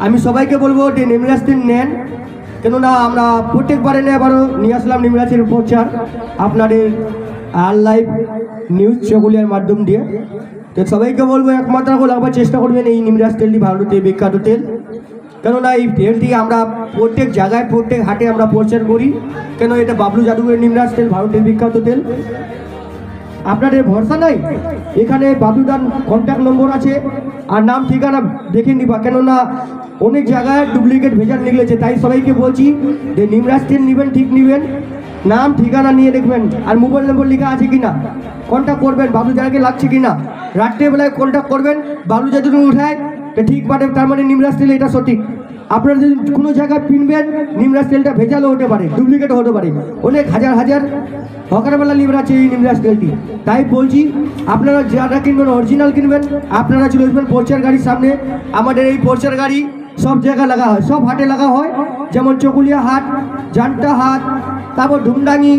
আমি সবাইকে বলবো যে নিমরাজ তেল নেন, কেননা আমরা প্রত্যেকবারে এবারও নিয়ে আসলাম নিমরাজের প্রচার আপনাদের আর লাইভ নিউজ চকুলিয়ার মাধ্যম দিয়ে। তো সবাইকে বলবো একমাত্র লাগাবার চেষ্টা করবেন এই নিমরাজ তেলটি, ভারতের বিখ্যাত তেল। কেননা এই তেলটি আমরা প্রত্যেক জায়গায় প্রত্যেক হাটে আমরা প্রচার করি, কেন এটা বাবলু জাদুঘরের নিমরাজ তেল, ভারতের বিখ্যাত তেল। আপনাদের ভরসা নাই, এখানে বাবলুদার কন্ট্যাক্ট নম্বর আছে আর নাম ঠিকানা দেখে নিবা, কেননা অনেক জায়গায় ডুপ্লিকেট ভেজাল নিকলেছে। তাই সবাইকে বলছি যে নিমরাজ তেল নেবেন ঠিক নেবেন, নাম ঠিকানা নিয়ে দেখবেন আর মোবাইল নম্বর লেখা আছে কিনা, কন্ট্যাক্ট করবেন বাবলু জায়গায় লাগছে কিনা। রাত্রেবেলায় কন্ট্যাক্ট করবেন, বাবলু যদি উঠায় তো ঠিক পারে, তার মানে নিমরাজ তেল এটা সঠিক। আপনারা যদি কোনো জায়গায় কিনবেন নিমরাজ তেলটা ভেজালও হতে পারে, ডুপ্লিকেটও হতে পারে, অনেক হাজার হাজার হকারবেলা লিভার আছে এই নিমরাজ তেলটি। তাই বলছি আপনারা যারা কিনবেন অরিজিনাল কিনবেন। আপনারা চলে আসবেন প্রচার গাড়ির সামনে। আমাদের এই প্রচার গাড়ি সব জায়গায় লাগা হয়, সব হাটে লাগা হয়, যেমন চকুলিয়া হাট, জান্টা হাট, তারপর ধুমডাঙ্গি।